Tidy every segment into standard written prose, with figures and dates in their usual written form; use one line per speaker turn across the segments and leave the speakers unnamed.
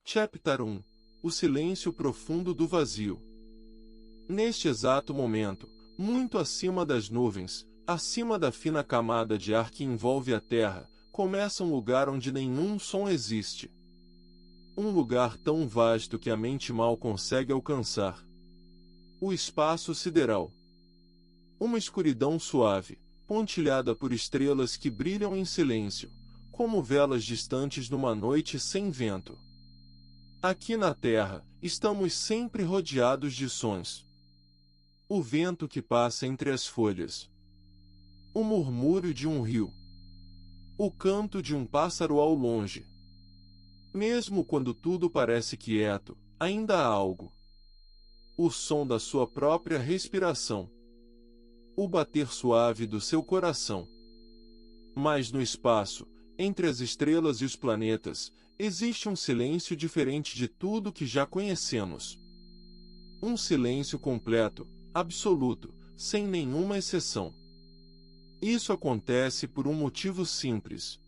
Chapter 1 O silêncio profundo do vazio. Neste exato momento, muito acima das nuvens, acima da fina camada de ar que envolve a Terra, começa um lugar onde nenhum som existe. Um lugar tão vasto que a mente mal consegue alcançar. O espaço sideral. Uma escuridão suave, pontilhada por estrelas que brilham em silêncio, como velas distantes numa noite sem vento. Aqui na Terra, estamos sempre rodeados de sons. O vento que passa entre as folhas. O murmúrio de um rio. O canto de um pássaro ao longe. Mesmo quando tudo parece quieto, ainda há algo. O som da sua própria respiração. O bater suave do seu coração. Mas no espaço, entre as estrelas e os planetas, existe um silêncio diferente de tudo que já conhecemos. Um silêncio completo, absoluto, sem nenhuma exceção. Isso acontece por um motivo simples.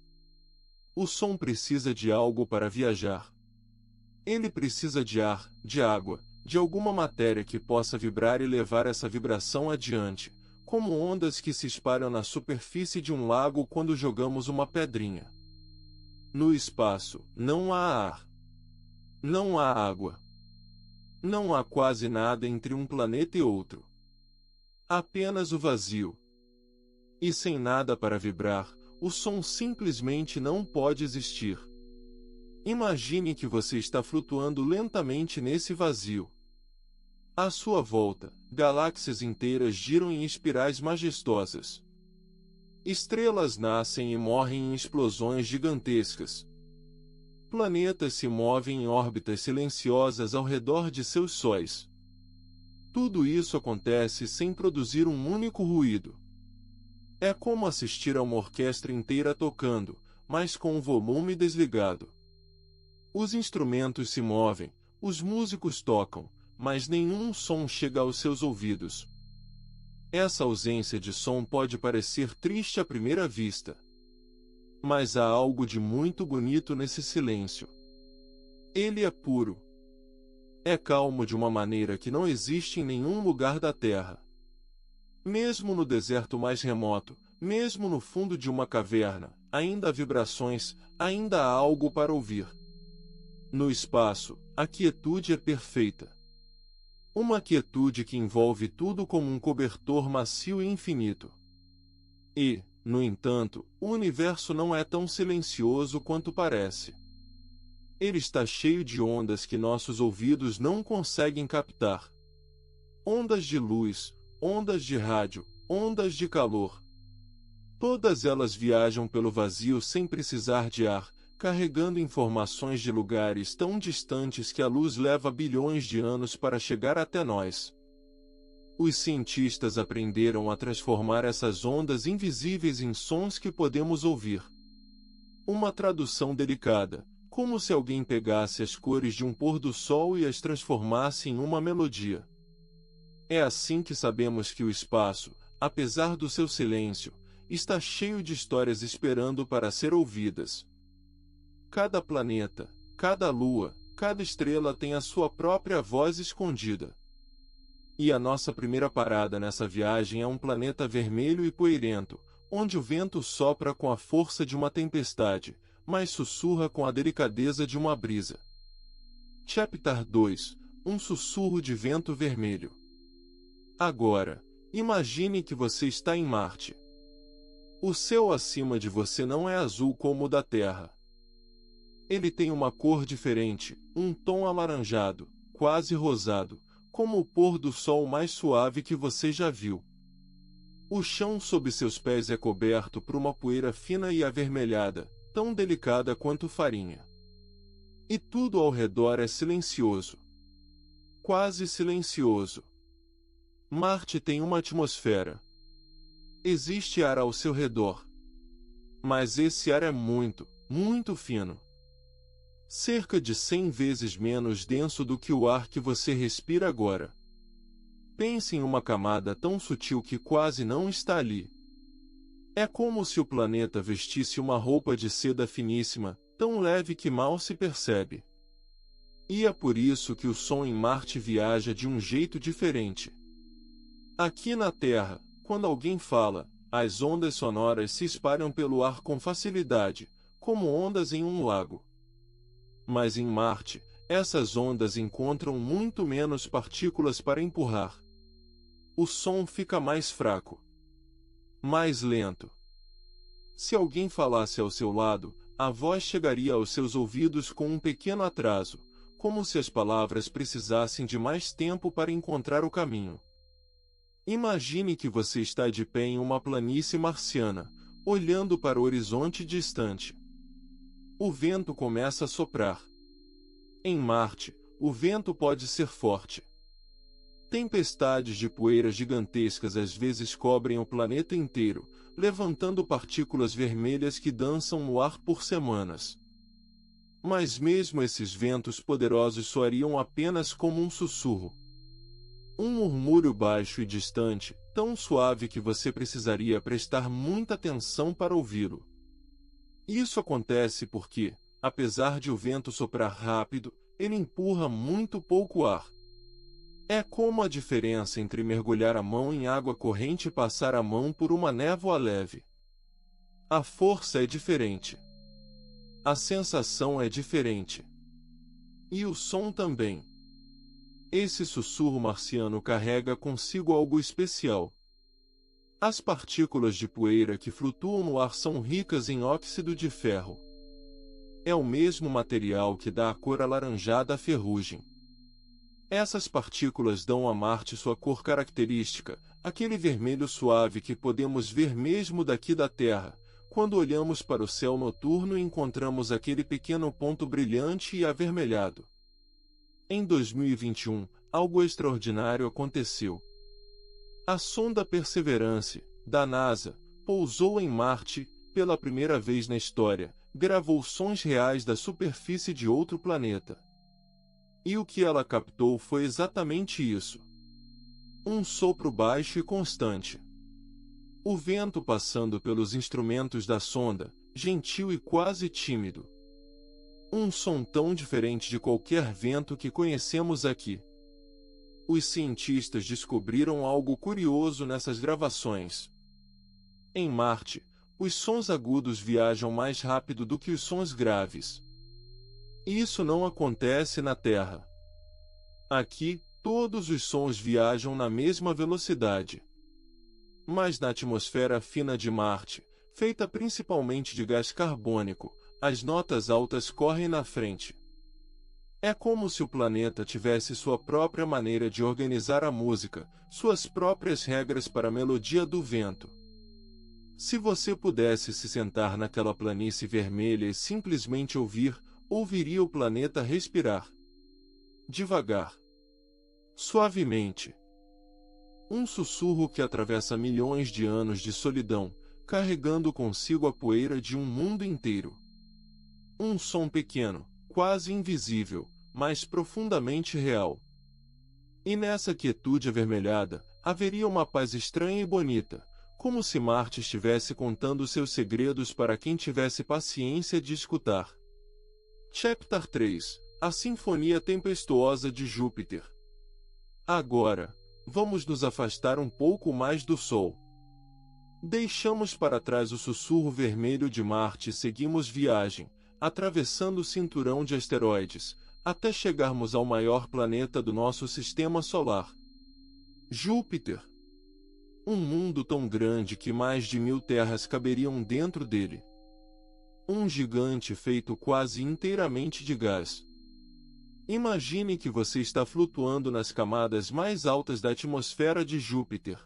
O som precisa de algo para viajar. Ele precisa de ar, de água, de alguma matéria que possa vibrar e levar essa vibração adiante, como ondas que se espalham na superfície de um lago quando jogamos uma pedrinha. No espaço, não há ar. Não há água. Não há quase nada entre um planeta e outro. Apenas o vazio. E sem nada para vibrar, o som simplesmente não pode existir. Imagine que você está flutuando lentamente nesse vazio. À sua volta, galáxias inteiras giram em espirais majestosas. Estrelas nascem e morrem em explosões gigantescas. Planetas se movem em órbitas silenciosas ao redor de seus sóis. Tudo isso acontece sem produzir um único ruído. É como assistir a uma orquestra inteira tocando, mas com o volume desligado. Os instrumentos se movem, os músicos tocam, mas nenhum som chega aos seus ouvidos. Essa ausência de som pode parecer triste à primeira vista. Mas há algo de muito bonito nesse silêncio. Ele é puro. É calmo de uma maneira que não existe em nenhum lugar da Terra. Mesmo no deserto mais remoto, mesmo no fundo de uma caverna, ainda há vibrações, ainda há algo para ouvir. No espaço, a quietude é perfeita. Uma quietude que envolve tudo como um cobertor macio e infinito. E, no entanto, o universo não é tão silencioso quanto parece. Ele está cheio de ondas que nossos ouvidos não conseguem captar. Ondas de luz, ondas de rádio, ondas de calor. Todas elas viajam pelo vazio sem precisar de ar, carregando informações de lugares tão distantes que a luz leva bilhões de anos para chegar até nós. Os cientistas aprenderam a transformar essas ondas invisíveis em sons que podemos ouvir. Uma tradução delicada, como se alguém pegasse as cores de um pôr do sol e as transformasse em uma melodia. É assim que sabemos que o espaço, apesar do seu silêncio, está cheio de histórias esperando para ser ouvidas. Cada planeta, cada lua, cada estrela tem a sua própria voz escondida. E a nossa primeira parada nessa viagem é um planeta vermelho e poeirento, onde o vento sopra com a força de uma tempestade, mas sussurra com a delicadeza de uma brisa. Chapter 2 Um sussurro de vento vermelho. Agora, imagine que você está em Marte. O céu acima de você não é azul como o da Terra. Ele tem uma cor diferente, um tom alaranjado, quase rosado, como o pôr do sol mais suave que você já viu. O chão sob seus pés é coberto por uma poeira fina e avermelhada, tão delicada quanto farinha. E tudo ao redor é silencioso. Quase silencioso. Marte tem uma atmosfera. Existe ar ao seu redor. Mas esse ar é muito, muito fino. Cerca de 100 vezes menos denso do que o ar que você respira agora. Pense em uma camada tão sutil que quase não está ali. É como se o planeta vestisse uma roupa de seda finíssima, tão leve que mal se percebe. E é por isso que o som em Marte viaja de um jeito diferente. Aqui na Terra, quando alguém fala, as ondas sonoras se espalham pelo ar com facilidade, como ondas em um lago. Mas em Marte, essas ondas encontram muito menos partículas para empurrar. O som fica mais fraco, mais lento. Se alguém falasse ao seu lado, a voz chegaria aos seus ouvidos com um pequeno atraso, como se as palavras precisassem de mais tempo para encontrar o caminho. Imagine que você está de pé em uma planície marciana, olhando para o horizonte distante. O vento começa a soprar. Em Marte, o vento pode ser forte. Tempestades de poeira gigantescas às vezes cobrem o planeta inteiro, levantando partículas vermelhas que dançam no ar por semanas. Mas mesmo esses ventos poderosos soariam apenas como um sussurro. Um murmúrio baixo e distante, tão suave que você precisaria prestar muita atenção para ouvi-lo. Isso acontece porque, apesar de o vento soprar rápido, ele empurra muito pouco ar. É como a diferença entre mergulhar a mão em água corrente e passar a mão por uma névoa leve. A força é diferente. A sensação é diferente. E o som também. Esse sussurro marciano carrega consigo algo especial. As partículas de poeira que flutuam no ar são ricas em óxido de ferro. É o mesmo material que dá a cor alaranjada à ferrugem. Essas partículas dão a Marte sua cor característica, aquele vermelho suave que podemos ver mesmo daqui da Terra, quando olhamos para o céu noturno e encontramos aquele pequeno ponto brilhante e avermelhado. Em 2021, algo extraordinário aconteceu. A sonda Perseverance, da NASA, pousou em Marte, pela primeira vez na história, gravou sons reais da superfície de outro planeta. E o que ela captou foi exatamente isso. Um sopro baixo e constante. O vento passando pelos instrumentos da sonda, gentil e quase tímido. Um som tão diferente de qualquer vento que conhecemos aqui. Os cientistas descobriram algo curioso nessas gravações. Em Marte, os sons agudos viajam mais rápido do que os sons graves. Isso não acontece na Terra. Aqui, todos os sons viajam na mesma velocidade. Mas na atmosfera fina de Marte, feita principalmente de gás carbônico, as notas altas correm na frente. É como se o planeta tivesse sua própria maneira de organizar a música, suas próprias regras para a melodia do vento. Se você pudesse se sentar naquela planície vermelha e simplesmente ouvir, ouviria o planeta respirar. Devagar. Suavemente. Um sussurro que atravessa milhões de anos de solidão, carregando consigo a poeira de um mundo inteiro. Um som pequeno, quase invisível, mas profundamente real. E nessa quietude avermelhada, haveria uma paz estranha e bonita, como se Marte estivesse contando seus segredos para quem tivesse paciência de escutar. Chapter 3 – A Sinfonia Tempestuosa de Júpiter. Agora, vamos nos afastar um pouco mais do Sol. Deixamos para trás o sussurro vermelho de Marte e seguimos viagem, atravessando o cinturão de asteroides, até chegarmos ao maior planeta do nosso sistema solar. Júpiter. Um mundo tão grande que mais de 1000 terras caberiam dentro dele. Um gigante feito quase inteiramente de gás. Imagine que você está flutuando nas camadas mais altas da atmosfera de Júpiter.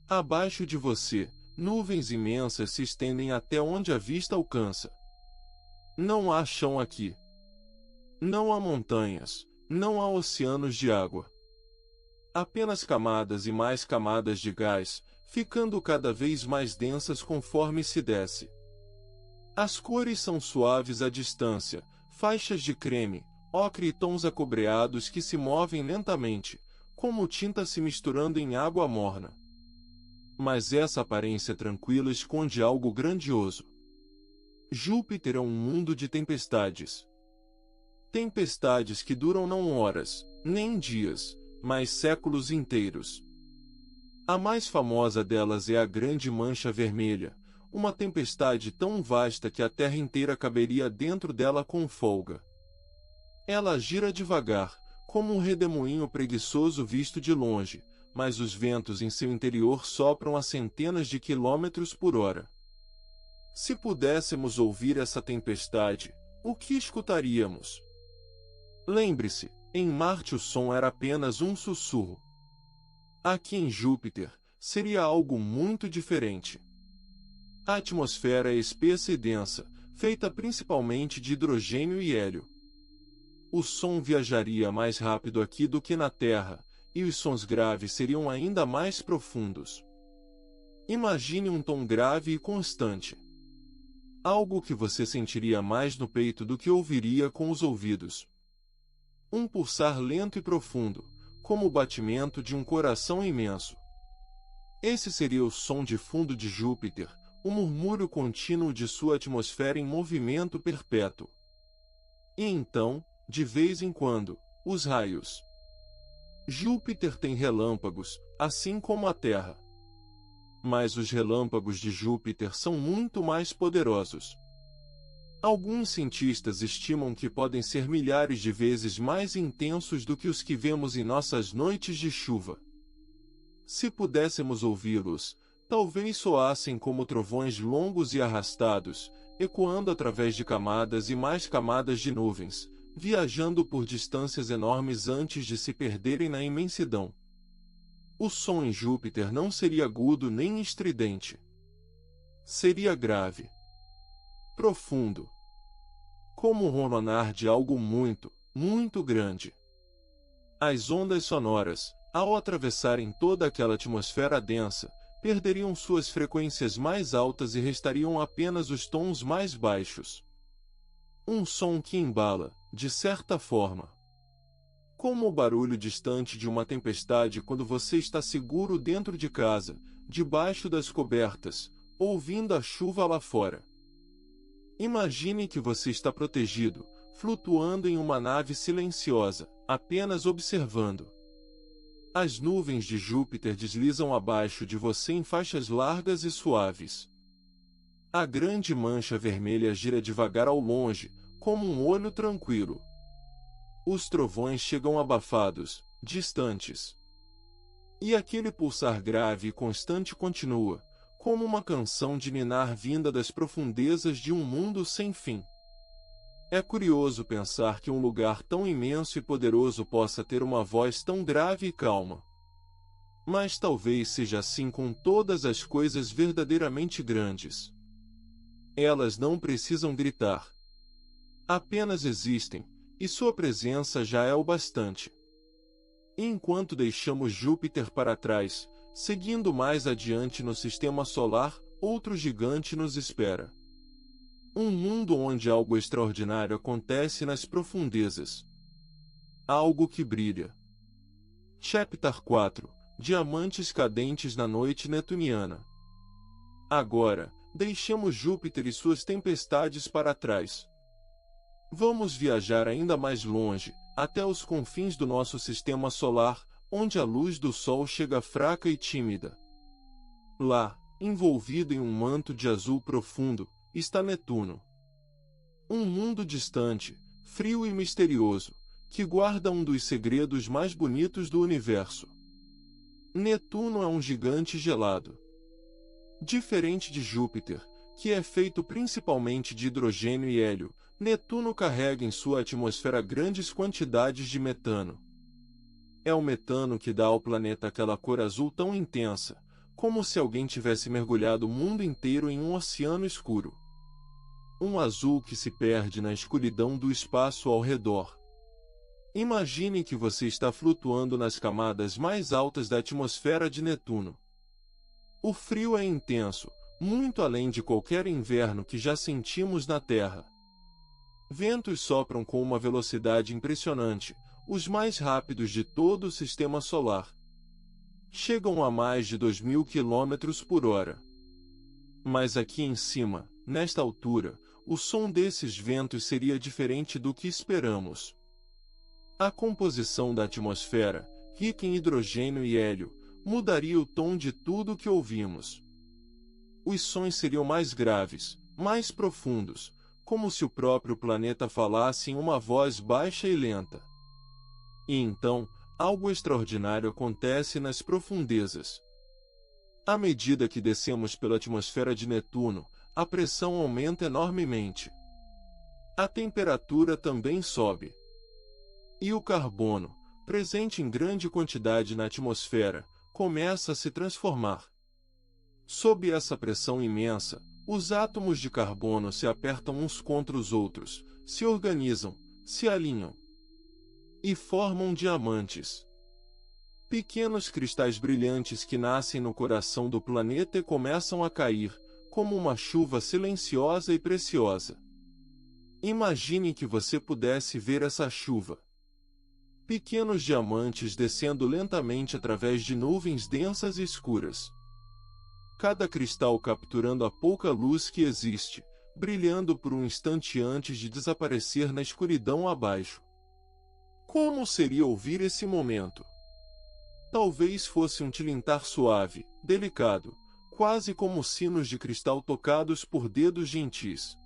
Abaixo de você, nuvens imensas se estendem até onde a vista alcança. Não há chão aqui. Não há montanhas, não há oceanos de água. Apenas camadas e mais camadas de gás, ficando cada vez mais densas conforme se desce. As cores são suaves à distância, faixas de creme, ocre e tons acobreados que se movem lentamente, como tinta se misturando em água morna. Mas essa aparência tranquila esconde algo grandioso. Júpiter é um mundo de tempestades. Tempestades que duram não horas, nem dias, mas séculos inteiros. A mais famosa delas é a Grande Mancha Vermelha, uma tempestade tão vasta que a Terra inteira caberia dentro dela com folga. Ela gira devagar, como um redemoinho preguiçoso visto de longe, mas os ventos em seu interior sopram a centenas de quilômetros por hora. Se pudéssemos ouvir essa tempestade, o que escutaríamos? Lembre-se, em Marte o som era apenas um sussurro. Aqui em Júpiter, seria algo muito diferente. A atmosfera é espessa e densa, feita principalmente de hidrogênio e hélio. O som viajaria mais rápido aqui do que na Terra, e os sons graves seriam ainda mais profundos. Imagine um tom grave e constante. Algo que você sentiria mais no peito do que ouviria com os ouvidos. Um pulsar lento e profundo, como o batimento de um coração imenso. Esse seria o som de fundo de Júpiter, o murmúrio contínuo de sua atmosfera em movimento perpétuo. E então, de vez em quando, os raios. Júpiter tem relâmpagos, assim como a Terra. Mas os relâmpagos de Júpiter são muito mais poderosos. Alguns cientistas estimam que podem ser milhares de vezes mais intensos do que os que vemos em nossas noites de chuva. Se pudéssemos ouvi-los, talvez soassem como trovões longos e arrastados, ecoando através de camadas e mais camadas de nuvens, viajando por distâncias enormes antes de se perderem na imensidão. O som em Júpiter não seria agudo nem estridente. Seria grave. Profundo. Como o ronronar de algo muito, muito grande. As ondas sonoras, ao atravessarem toda aquela atmosfera densa, perderiam suas frequências mais altas e restariam apenas os tons mais baixos. Um som que embala, de certa forma. Como o barulho distante de uma tempestade quando você está seguro dentro de casa, debaixo das cobertas, ouvindo a chuva lá fora. Imagine que você está protegido, flutuando em uma nave silenciosa, apenas observando. As nuvens de Júpiter deslizam abaixo de você em faixas largas e suaves. A grande mancha vermelha gira devagar ao longe, como um olho tranquilo. Os trovões chegam abafados, distantes. E aquele pulsar grave e constante continua, como uma canção de ninar vinda das profundezas de um mundo sem fim. É curioso pensar que um lugar tão imenso e poderoso possa ter uma voz tão grave e calma. Mas talvez seja assim com todas as coisas verdadeiramente grandes. Elas não precisam gritar. Apenas existem, e sua presença já é o bastante. E enquanto deixamos Júpiter para trás, seguindo mais adiante no sistema solar, outro gigante nos espera. Um mundo onde algo extraordinário acontece nas profundezas. Algo que brilha. Chapter 4 – Diamantes cadentes na noite netuniana. Agora, deixemos Júpiter e suas tempestades para trás. Vamos viajar ainda mais longe, até os confins do nosso sistema solar, onde a luz do Sol chega fraca e tímida. Lá, envolvido em um manto de azul profundo, está Netuno. Um mundo distante, frio e misterioso, que guarda um dos segredos mais bonitos do universo. Netuno é um gigante gelado. Diferente de Júpiter, que é feito principalmente de hidrogênio e hélio, Netuno carrega em sua atmosfera grandes quantidades de metano. É o metano que dá ao planeta aquela cor azul tão intensa, como se alguém tivesse mergulhado o mundo inteiro em um oceano escuro. Um azul que se perde na escuridão do espaço ao redor. Imagine que você está flutuando nas camadas mais altas da atmosfera de Netuno. O frio é intenso, muito além de qualquer inverno que já sentimos na Terra. Ventos sopram com uma velocidade impressionante, os mais rápidos de todo o sistema solar. Chegam a mais de 2.000 km por hora. Mas aqui em cima, nesta altura, o som desses ventos seria diferente do que esperamos. A composição da atmosfera, rica em hidrogênio e hélio, mudaria o tom de tudo que ouvimos. Os sons seriam mais graves, mais profundos, como se o próprio planeta falasse em uma voz baixa e lenta. E então, algo extraordinário acontece nas profundezas. À medida que descemos pela atmosfera de Netuno, a pressão aumenta enormemente. A temperatura também sobe. E o carbono, presente em grande quantidade na atmosfera, começa a se transformar. Sob essa pressão imensa, os átomos de carbono se apertam uns contra os outros, se organizam, se alinham e formam diamantes. Pequenos cristais brilhantes que nascem no coração do planeta e começam a cair, como uma chuva silenciosa e preciosa. Imagine que você pudesse ver essa chuva. Pequenos diamantes descendo lentamente através de nuvens densas e escuras. Cada cristal capturando a pouca luz que existe, brilhando por um instante antes de desaparecer na escuridão abaixo. Como seria ouvir esse momento? Talvez fosse um tilintar suave, delicado, quase como sinos de cristal tocados por dedos gentis.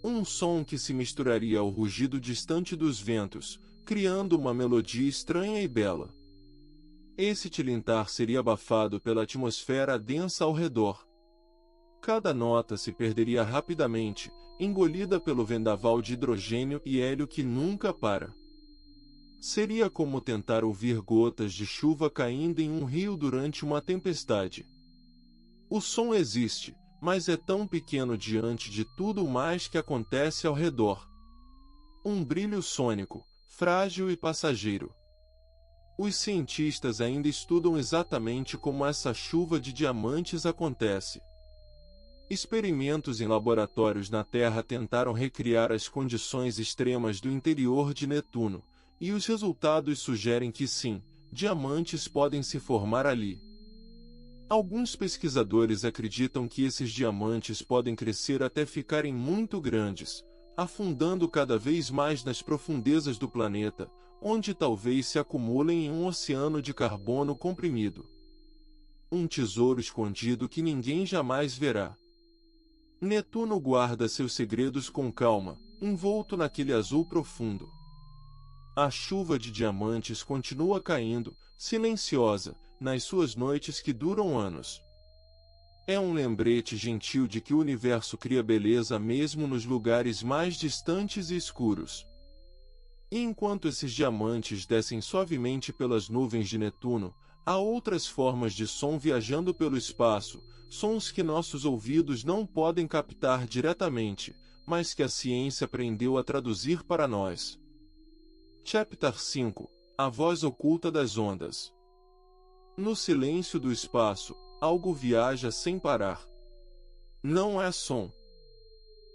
Um som que se misturaria ao rugido distante dos ventos, criando uma melodia estranha e bela. Esse tilintar seria abafado pela atmosfera densa ao redor. Cada nota se perderia rapidamente, engolida pelo vendaval de hidrogênio e hélio que nunca para. Seria como tentar ouvir gotas de chuva caindo em um rio durante uma tempestade. O som existe, mas é tão pequeno diante de tudo mais que acontece ao redor. Um brilho sônico, frágil e passageiro. Os cientistas ainda estudam exatamente como essa chuva de diamantes acontece. Experimentos em laboratórios na Terra tentaram recriar as condições extremas do interior de Netuno, e os resultados sugerem que sim, diamantes podem se formar ali. Alguns pesquisadores acreditam que esses diamantes podem crescer até ficarem muito grandes, afundando cada vez mais nas profundezas do planeta, onde talvez se acumulem em um oceano de carbono comprimido. Um tesouro escondido que ninguém jamais verá. Netuno guarda seus segredos com calma, envolto naquele azul profundo. A chuva de diamantes continua caindo, silenciosa, nas suas noites que duram anos. É um lembrete gentil de que o universo cria beleza mesmo nos lugares mais distantes e escuros. E enquanto esses diamantes descem suavemente pelas nuvens de Netuno, há outras formas de som viajando pelo espaço, sons que nossos ouvidos não podem captar diretamente, mas que a ciência aprendeu a traduzir para nós. Chapter 5 – A voz oculta das ondas. No silêncio do espaço, algo viaja sem parar. Não é som.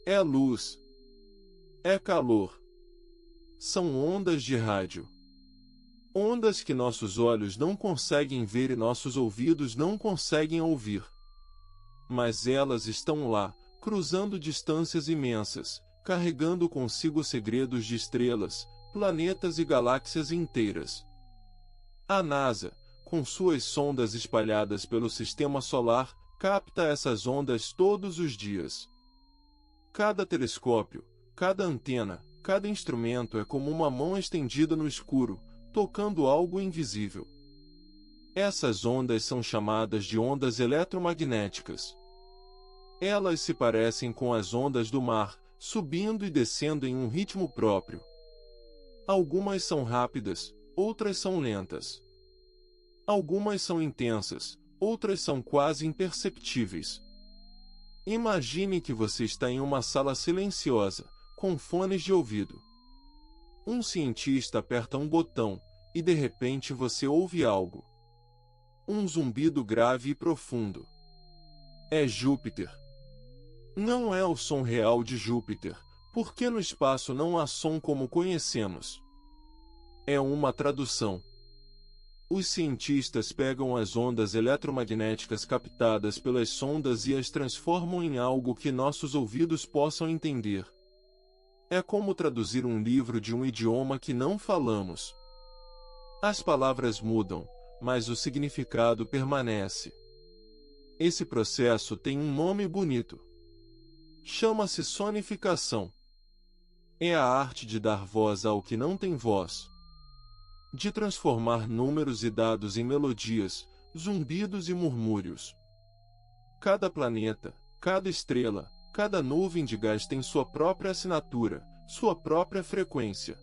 É luz. É calor. São ondas de rádio. Ondas que nossos olhos não conseguem ver e nossos ouvidos não conseguem ouvir. Mas elas estão lá, cruzando distâncias imensas, carregando consigo segredos de estrelas, planetas e galáxias inteiras. A NASA, com suas sondas espalhadas pelo sistema solar, capta essas ondas todos os dias. Cada telescópio, cada antena, cada instrumento é como uma mão estendida no escuro, tocando algo invisível. Essas ondas são chamadas de ondas eletromagnéticas. Elas se parecem com as ondas do mar, subindo e descendo em um ritmo próprio. Algumas são rápidas, outras são lentas. Algumas são intensas, outras são quase imperceptíveis. Imagine que você está em uma sala silenciosa, com fones de ouvido. Um cientista aperta um botão, e de repente você ouve algo. Um zumbido grave e profundo. É Júpiter. Não é o som real de Júpiter, porque no espaço não há som como conhecemos. É uma tradução. Os cientistas pegam as ondas eletromagnéticas captadas pelas sondas e as transformam em algo que nossos ouvidos possam entender. É como traduzir um livro de um idioma que não falamos. As palavras mudam, mas o significado permanece. Esse processo tem um nome bonito. Chama-se sonificação. É a arte de dar voz ao que não tem voz. De transformar números e dados em melodias, zumbidos e murmúrios. Cada planeta, cada estrela, cada nuvem de gás tem sua própria assinatura, sua própria frequência.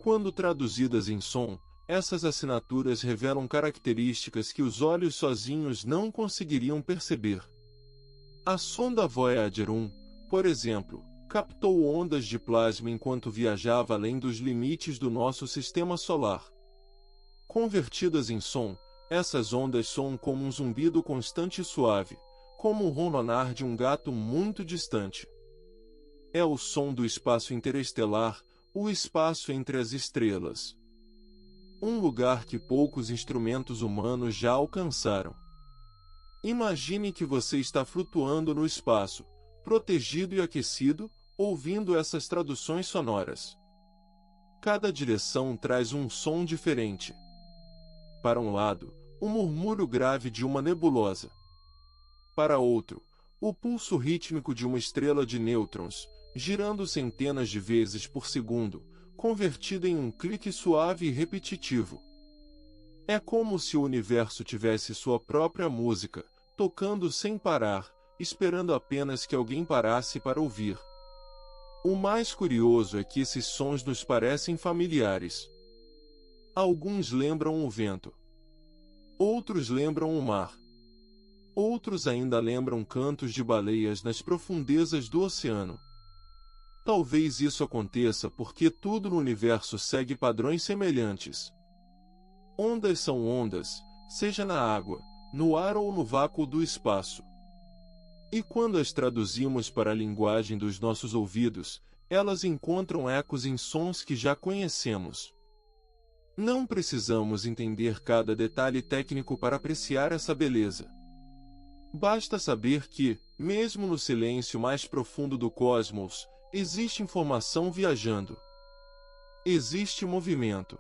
Quando traduzidas em som, essas assinaturas revelam características que os olhos sozinhos não conseguiriam perceber. A sonda Voyager 1, por exemplo, captou ondas de plasma enquanto viajava além dos limites do nosso sistema solar. Convertidas em som, essas ondas soam como um zumbido constante e suave, como o ronronar de um gato muito distante. É o som do espaço interestelar, o espaço entre as estrelas. Um lugar que poucos instrumentos humanos já alcançaram. Imagine que você está flutuando no espaço, protegido e aquecido, ouvindo essas traduções sonoras. Cada direção traz um som diferente. Para um lado, o murmúrio grave de uma nebulosa. Para outro, o pulso rítmico de uma estrela de nêutrons, girando centenas de vezes por segundo, convertido em um clique suave e repetitivo. É como se o universo tivesse sua própria música, tocando sem parar, esperando apenas que alguém parasse para ouvir. O mais curioso é que esses sons nos parecem familiares. Alguns lembram o vento. Outros lembram o mar. Outros ainda lembram cantos de baleias nas profundezas do oceano. Talvez isso aconteça porque tudo no universo segue padrões semelhantes. Ondas são ondas, seja na água, no ar ou no vácuo do espaço. E quando as traduzimos para a linguagem dos nossos ouvidos, elas encontram ecos em sons que já conhecemos. Não precisamos entender cada detalhe técnico para apreciar essa beleza. Basta saber que, mesmo no silêncio mais profundo do cosmos, existe informação viajando. Existe movimento.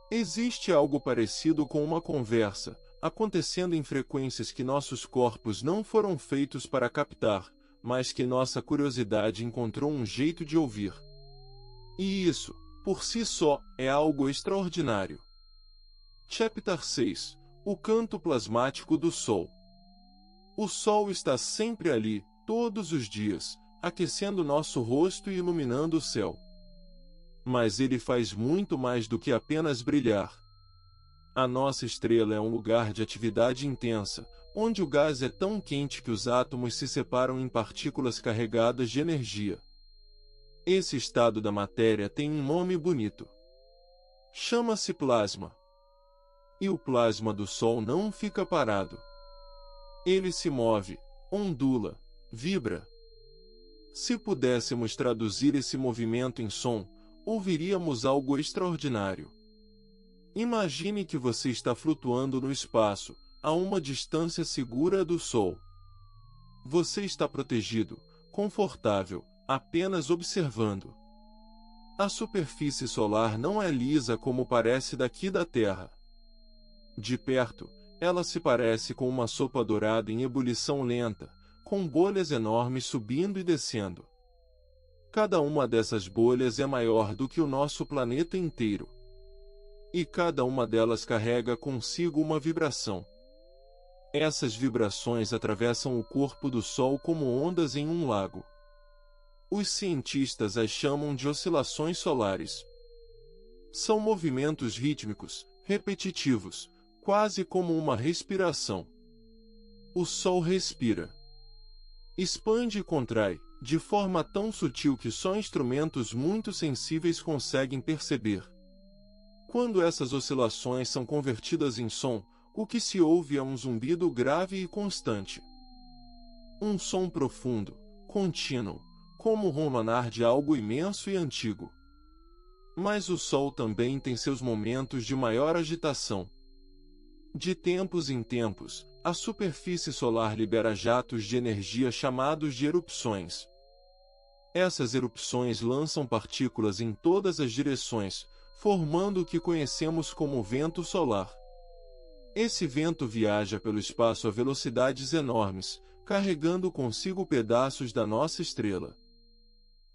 Existe algo parecido com uma conversa, acontecendo em frequências que nossos corpos não foram feitos para captar, mas que nossa curiosidade encontrou um jeito de ouvir. E isso, por si só, é algo extraordinário. Chapter 6 – O canto plasmático do Sol. O Sol está sempre ali, todos os dias, aquecendo nosso rosto e iluminando o céu. Mas ele faz muito mais do que apenas brilhar. A nossa estrela é um lugar de atividade intensa, onde o gás é tão quente que os átomos se separam em partículas carregadas de energia. Esse estado da matéria tem um nome bonito. Chama-se plasma. E o plasma do Sol não fica parado. Ele se move, ondula, vibra. Se pudéssemos traduzir esse movimento em som, ouviríamos algo extraordinário. Imagine que você está flutuando no espaço, a uma distância segura do Sol. Você está protegido, confortável, apenas observando. A superfície solar não é lisa como parece daqui da Terra. De perto, ela se parece com uma sopa dourada em ebulição lenta, com bolhas enormes subindo e descendo. Cada uma dessas bolhas é maior do que o nosso planeta inteiro. E cada uma delas carrega consigo uma vibração. Essas vibrações atravessam o corpo do Sol como ondas em um lago. Os cientistas as chamam de oscilações solares. São movimentos rítmicos, repetitivos, quase como uma respiração. O Sol respira. Expande e contrai, de forma tão sutil que só instrumentos muito sensíveis conseguem perceber. Quando essas oscilações são convertidas em som, o que se ouve é um zumbido grave e constante. Um som profundo, contínuo, como o ronronar de algo imenso e antigo. Mas o Sol também tem seus momentos de maior agitação. De tempos em tempos, a superfície solar libera jatos de energia chamados de erupções. Essas erupções lançam partículas em todas as direções, formando o que conhecemos como vento solar. Esse vento viaja pelo espaço a velocidades enormes, carregando consigo pedaços da nossa estrela.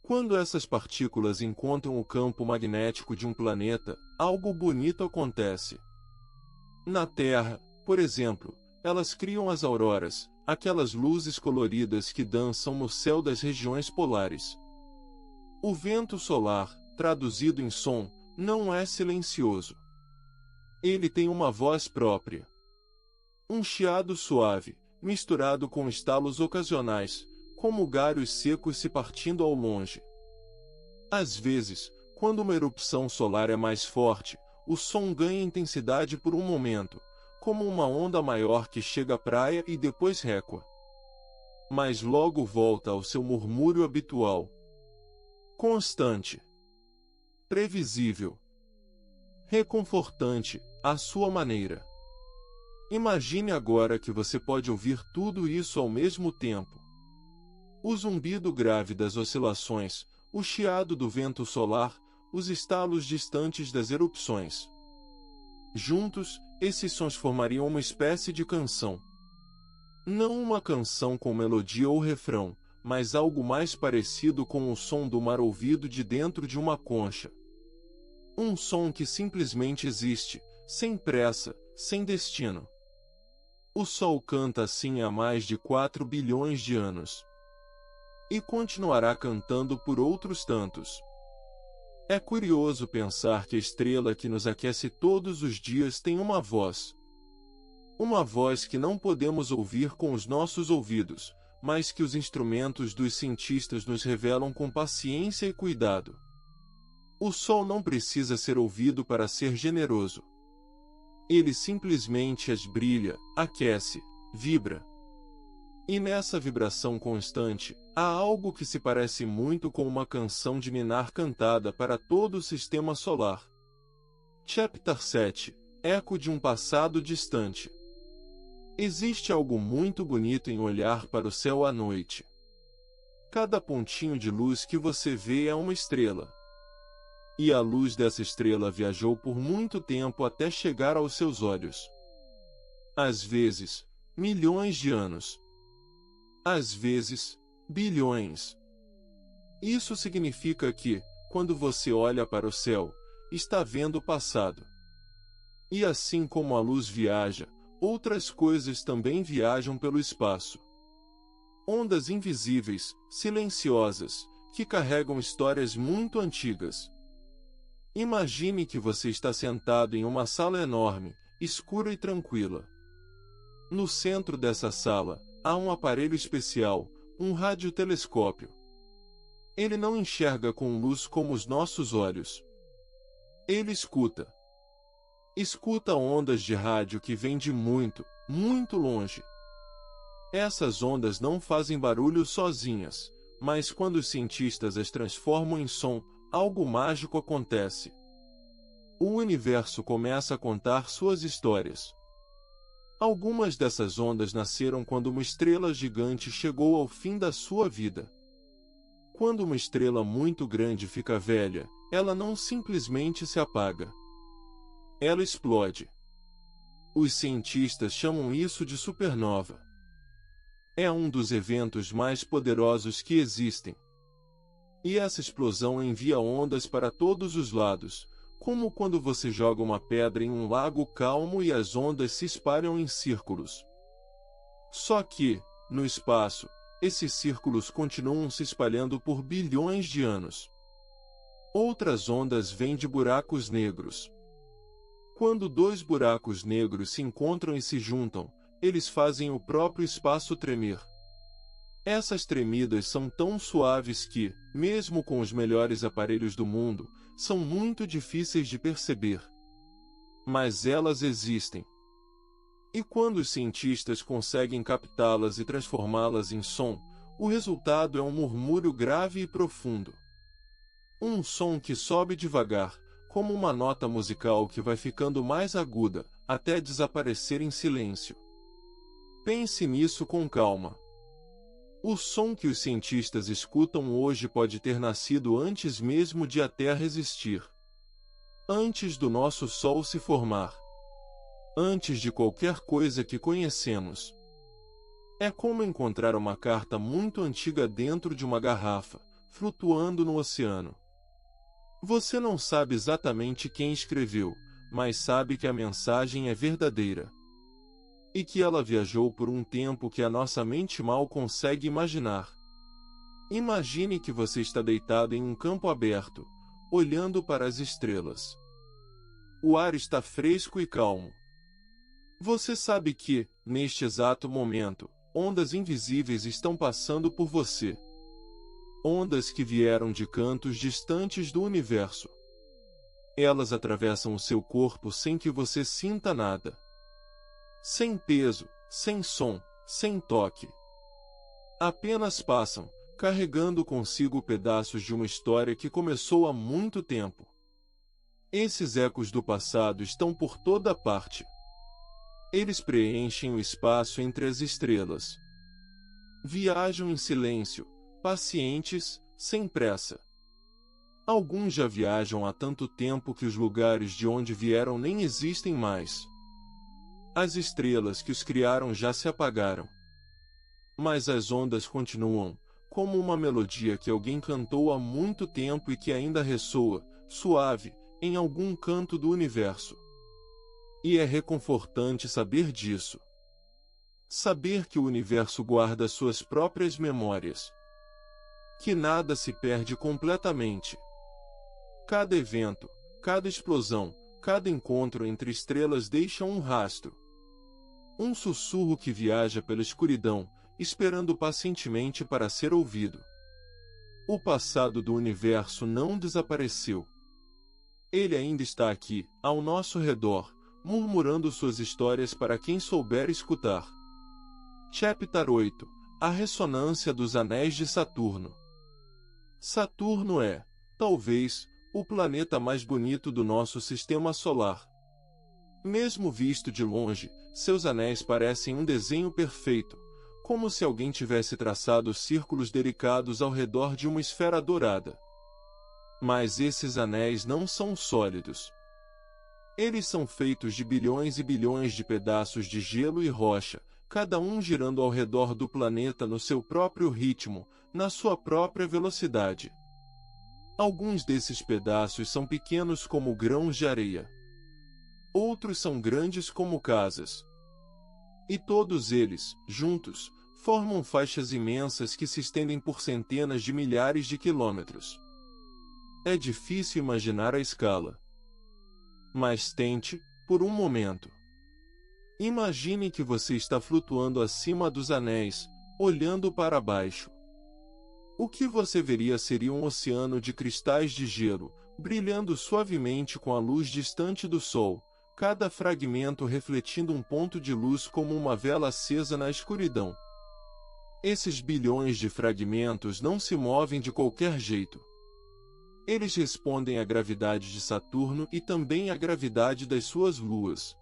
Quando essas partículas encontram o campo magnético de um planeta, algo bonito acontece. Na Terra, por exemplo, elas criam as auroras, aquelas luzes coloridas que dançam no céu das regiões polares. O vento solar, traduzido em som, não é silencioso. Ele tem uma voz própria. Um chiado suave, misturado com estalos ocasionais, como galhos secos se partindo ao longe. Às vezes, quando uma erupção solar é mais forte, o som ganha intensidade por um momento, como uma onda maior que chega à praia e depois recua. Mas logo volta ao seu murmúrio habitual. Constante. Previsível. Reconfortante, à sua maneira. Imagine agora que você pode ouvir tudo isso ao mesmo tempo. O zumbido grave das oscilações, o chiado do vento solar, os estalos distantes das erupções. Juntos, esses sons formariam uma espécie de canção. Não uma canção com melodia ou refrão, mas algo mais parecido com o som do mar ouvido de dentro de uma concha. Um som que simplesmente existe, sem pressa, sem destino. O Sol canta assim há mais de 4 bilhões de anos. E continuará cantando por outros tantos. É curioso pensar que a estrela que nos aquece todos os dias tem uma voz. Uma voz que não podemos ouvir com os nossos ouvidos, mas que os instrumentos dos cientistas nos revelam com paciência e cuidado. O Sol não precisa ser ouvido para ser generoso. Ele simplesmente as brilha, aquece, vibra. E nessa vibração constante, há algo que se parece muito com uma canção de Minar cantada para todo o sistema solar. Chapter 7 – Eco de um passado distante. Existe algo muito bonito em olhar para o céu à noite. Cada pontinho de luz que você vê é uma estrela. E a luz dessa estrela viajou por muito tempo até chegar aos seus olhos. Às vezes, milhões de anos. Às vezes, bilhões. Isso significa que, quando você olha para o céu, está vendo o passado. E assim como a luz viaja, outras coisas também viajam pelo espaço. Ondas invisíveis, silenciosas, que carregam histórias muito antigas. Imagine que você está sentado em uma sala enorme, escura e tranquila. No centro dessa sala, há um aparelho especial, um radiotelescópio. Ele não enxerga com luz como os nossos olhos. Ele escuta. Escuta ondas de rádio que vêm de muito, muito longe. Essas ondas não fazem barulho sozinhas, mas quando os cientistas as transformam em som, algo mágico acontece. O universo começa a contar suas histórias. Algumas dessas ondas nasceram quando uma estrela gigante chegou ao fim da sua vida. Quando uma estrela muito grande fica velha, ela não simplesmente se apaga. Ela explode. Os cientistas chamam isso de supernova. É um dos eventos mais poderosos que existem. E essa explosão envia ondas para todos os lados, como quando você joga uma pedra em um lago calmo e as ondas se espalham em círculos. Só que, no espaço, esses círculos continuam se espalhando por bilhões de anos. Outras ondas vêm de buracos negros. Quando dois buracos negros se encontram e se juntam, eles fazem o próprio espaço tremer. Essas tremidas são tão suaves que, mesmo com os melhores aparelhos do mundo, são muito difíceis de perceber. Mas elas existem. E quando os cientistas conseguem captá-las e transformá-las em som, o resultado é um murmúrio grave e profundo. Um som que sobe devagar, como uma nota musical que vai ficando mais aguda, até desaparecer em silêncio. Pense nisso com calma. O som que os cientistas escutam hoje pode ter nascido antes mesmo de a Terra existir. Antes do nosso Sol se formar. Antes de qualquer coisa que conhecemos. É como encontrar uma carta muito antiga dentro de uma garrafa, flutuando no oceano. Você não sabe exatamente quem escreveu, mas sabe que a mensagem é verdadeira. E que ela viajou por um tempo que a nossa mente mal consegue imaginar. Imagine que você está deitado em um campo aberto, olhando para as estrelas. O ar está fresco e calmo. Você sabe que, neste exato momento, ondas invisíveis estão passando por você. Ondas que vieram de cantos distantes do universo. Elas atravessam o seu corpo sem que você sinta nada. Sem peso, sem som, sem toque. Apenas passam, carregando consigo pedaços de uma história que começou há muito tempo. Esses ecos do passado estão por toda parte. Eles preenchem o espaço entre as estrelas. Viajam em silêncio, pacientes, sem pressa. Alguns já viajam há tanto tempo que os lugares de onde vieram nem existem mais. As estrelas que os criaram já se apagaram. Mas as ondas continuam, como uma melodia que alguém cantou há muito tempo e que ainda ressoa, suave, em algum canto do universo. E é reconfortante saber disso. Saber que o universo guarda suas próprias memórias. Que nada se perde completamente. Cada evento, cada explosão, cada encontro entre estrelas deixa um rastro. Um sussurro que viaja pela escuridão, esperando pacientemente para ser ouvido. O passado do universo não desapareceu. Ele ainda está aqui, ao nosso redor, murmurando suas histórias para quem souber escutar. Chapter 8 – A ressonância dos anéis de Saturno. Saturno é, talvez, o planeta mais bonito do nosso sistema solar. Mesmo visto de longe, seus anéis parecem um desenho perfeito, como se alguém tivesse traçado círculos delicados ao redor de uma esfera dourada. Mas esses anéis não são sólidos. Eles são feitos de bilhões e bilhões de pedaços de gelo e rocha, cada um girando ao redor do planeta no seu próprio ritmo, na sua própria velocidade. Alguns desses pedaços são pequenos como grãos de areia. Outros são grandes como casas. E todos eles, juntos, formam faixas imensas que se estendem por centenas de milhares de quilômetros. É difícil imaginar a escala. Mas tente, por um momento. Imagine que você está flutuando acima dos anéis, olhando para baixo. O que você veria seria um oceano de cristais de gelo, brilhando suavemente com a luz distante do Sol, cada fragmento refletindo um ponto de luz como uma vela acesa na escuridão. Esses bilhões de fragmentos não se movem de qualquer jeito. Eles respondem à gravidade de Saturno e também à gravidade das suas luas.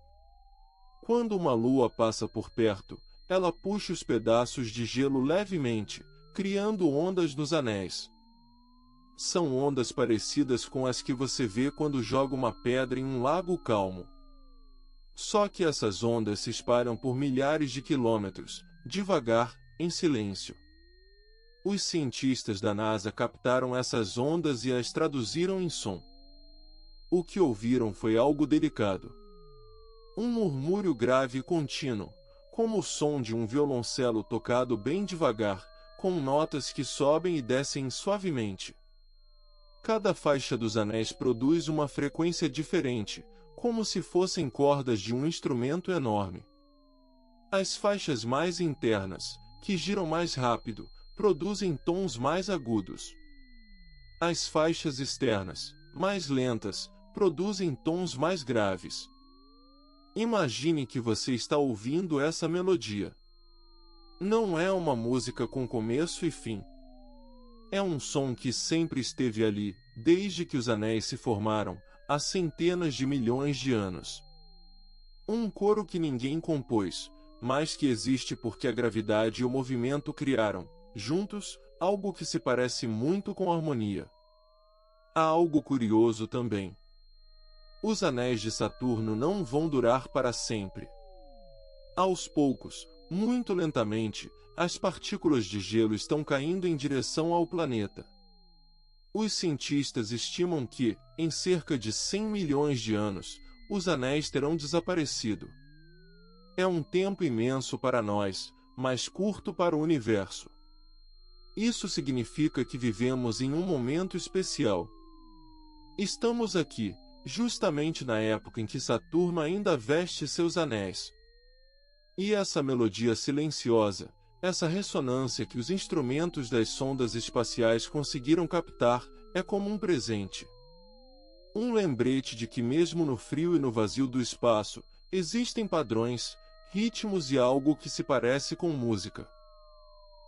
Quando uma lua passa por perto, ela puxa os pedaços de gelo levemente, criando ondas nos anéis. São ondas parecidas com as que você vê quando joga uma pedra em um lago calmo. Só que essas ondas se espalham por milhares de quilômetros, devagar, em silêncio. Os cientistas da NASA captaram essas ondas e as traduziram em som. O que ouviram foi algo delicado. Um murmúrio grave e contínuo, como o som de um violoncelo tocado bem devagar, com notas que sobem e descem suavemente. Cada faixa dos anéis produz uma frequência diferente, como se fossem cordas de um instrumento enorme. As faixas mais internas, que giram mais rápido, produzem tons mais agudos. As faixas externas, mais lentas, produzem tons mais graves. Imagine que você está ouvindo essa melodia. Não é uma música com começo e fim. É um som que sempre esteve ali, desde que os anéis se formaram, há centenas de milhões de anos. Um coro que ninguém compôs, mas que existe porque a gravidade e o movimento criaram, juntos, algo que se parece muito com harmonia. Há algo curioso também. Os anéis de Saturno não vão durar para sempre. Aos poucos, muito lentamente, as partículas de gelo estão caindo em direção ao planeta. Os cientistas estimam que, em cerca de 100 milhões de anos, os anéis terão desaparecido. É um tempo imenso para nós, mas curto para o universo. Isso significa que vivemos em um momento especial. Estamos aqui, justamente na época em que Saturno ainda veste seus anéis. E essa melodia silenciosa, essa ressonância que os instrumentos das sondas espaciais conseguiram captar, é como um presente. Um lembrete de que mesmo no frio e no vazio do espaço, existem padrões, ritmos e algo que se parece com música.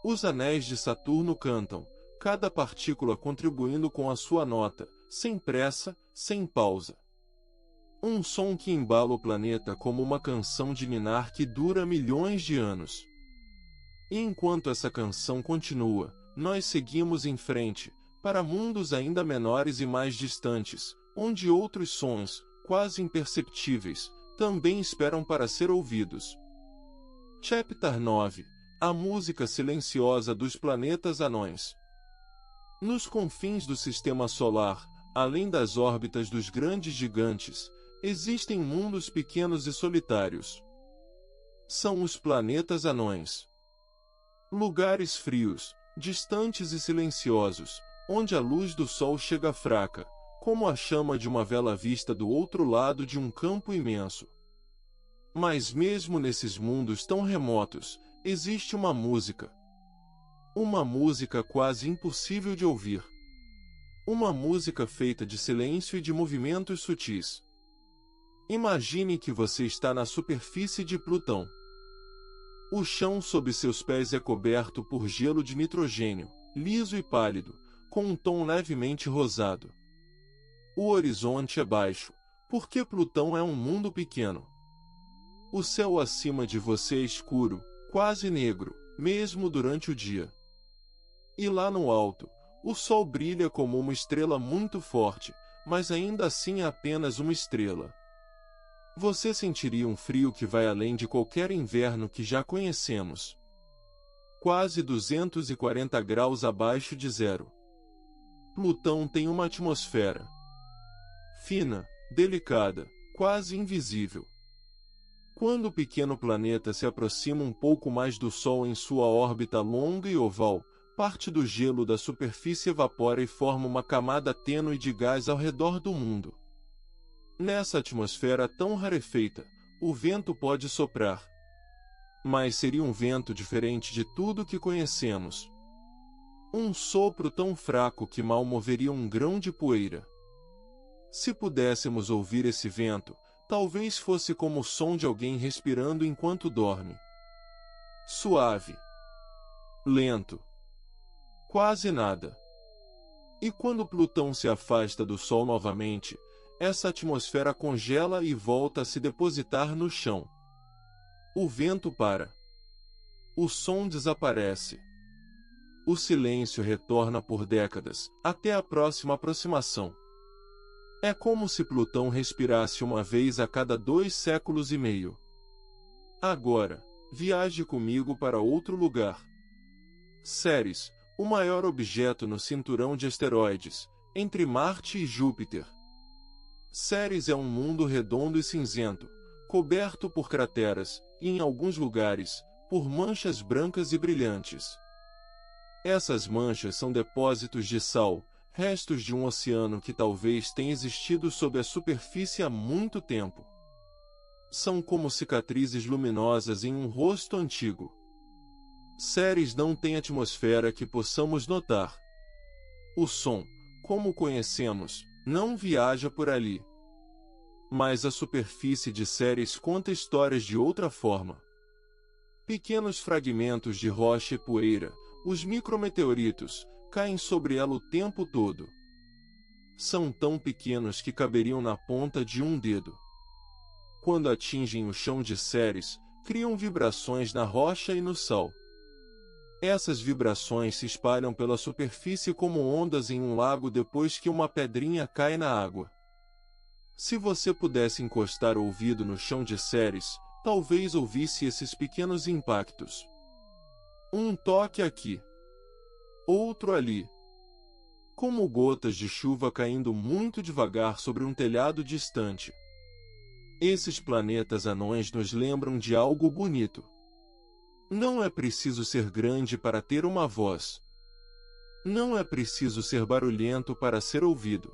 Os anéis de Saturno cantam, cada partícula contribuindo com a sua nota, sem pressa, sem pausa. Um som que embala o planeta como uma canção de ninar que dura milhões de anos. E enquanto essa canção continua, nós seguimos em frente, para mundos ainda menores e mais distantes, onde outros sons, quase imperceptíveis, também esperam para ser ouvidos. Chapter 9 – A música silenciosa dos planetas anões. Nos confins do Sistema Solar, além das órbitas dos grandes gigantes, existem mundos pequenos e solitários. São os planetas anões. Lugares frios, distantes e silenciosos, onde a luz do sol chega fraca, como a chama de uma vela vista do outro lado de um campo imenso. Mas mesmo nesses mundos tão remotos, existe uma música. Uma música quase impossível de ouvir. Uma música feita de silêncio e de movimentos sutis. Imagine que você está na superfície de Plutão. O chão sob seus pés é coberto por gelo de nitrogênio, liso e pálido, com um tom levemente rosado. O horizonte é baixo, porque Plutão é um mundo pequeno. O céu acima de você é escuro, quase negro, mesmo durante o dia. E lá no alto, o sol brilha como uma estrela muito forte, mas ainda assim é apenas uma estrela. Você sentiria um frio que vai além de qualquer inverno que já conhecemos. Quase 240 graus abaixo de zero. Plutão tem uma atmosfera fina, delicada, quase invisível. Quando o pequeno planeta se aproxima um pouco mais do Sol em sua órbita longa e oval, parte do gelo da superfície evapora e forma uma camada tênue de gás ao redor do mundo. Nessa atmosfera tão rarefeita, o vento pode soprar. Mas seria um vento diferente de tudo que conhecemos. Um sopro tão fraco que mal moveria um grão de poeira. Se pudéssemos ouvir esse vento, talvez fosse como o som de alguém respirando enquanto dorme. Suave. Lento. Quase nada. E quando Plutão se afasta do Sol novamente, essa atmosfera congela e volta a se depositar no chão. O vento para. O som desaparece. O silêncio retorna por décadas, até a próxima aproximação. É como se Plutão respirasse uma vez a cada 2 séculos e meio. Agora, viaje comigo para outro lugar. Ceres, o maior objeto no cinturão de asteroides, entre Marte e Júpiter. Ceres é um mundo redondo e cinzento, coberto por crateras, e em alguns lugares, por manchas brancas e brilhantes. Essas manchas são depósitos de sal, restos de um oceano que talvez tenha existido sob a superfície há muito tempo. São como cicatrizes luminosas em um rosto antigo. Ceres não tem atmosfera que possamos notar. O som, como o conhecemos, não viaja por ali. Mas a superfície de Ceres conta histórias de outra forma. Pequenos fragmentos de rocha e poeira, os micrometeoritos, caem sobre ela o tempo todo. São tão pequenos que caberiam na ponta de um dedo. Quando atingem o chão de Ceres, criam vibrações na rocha e no sal. Essas vibrações se espalham pela superfície como ondas em um lago depois que uma pedrinha cai na água. Se você pudesse encostar o ouvido no chão de Ceres, talvez ouvisse esses pequenos impactos. Um toque aqui. Outro ali. Como gotas de chuva caindo muito devagar sobre um telhado distante. Esses planetas anões nos lembram de algo bonito. Não é preciso ser grande para ter uma voz. Não é preciso ser barulhento para ser ouvido.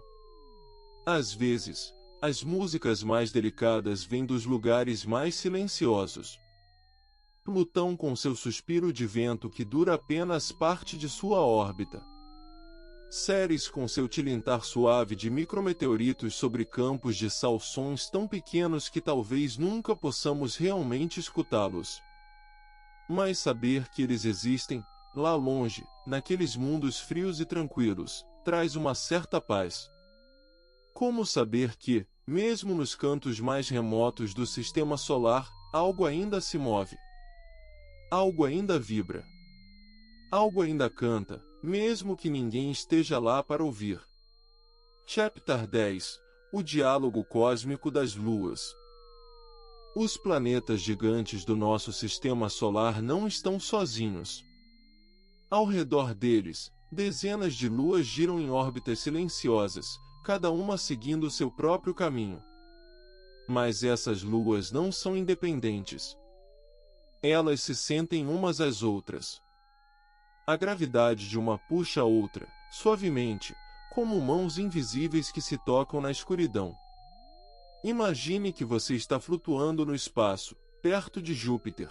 Às vezes, as músicas mais delicadas vêm dos lugares mais silenciosos. Plutão com seu suspiro de vento que dura apenas parte de sua órbita. Ceres com seu tilintar suave de micrometeoritos sobre campos de sal, sons tão pequenos que talvez nunca possamos realmente escutá-los. Mas saber que eles existem, lá longe, naqueles mundos frios e tranquilos, traz uma certa paz. Como saber que, mesmo nos cantos mais remotos do sistema solar, algo ainda se move? Algo ainda vibra. Algo ainda canta, mesmo que ninguém esteja lá para ouvir. Chapter 10 – O diálogo cósmico das luas. Os planetas gigantes do nosso sistema solar não estão sozinhos. Ao redor deles, dezenas de luas giram em órbitas silenciosas, cada uma seguindo seu próprio caminho. Mas essas luas não são independentes. Elas se sentem umas às outras. A gravidade de uma puxa a outra, suavemente, como mãos invisíveis que se tocam na escuridão. Imagine que você está flutuando no espaço, perto de Júpiter.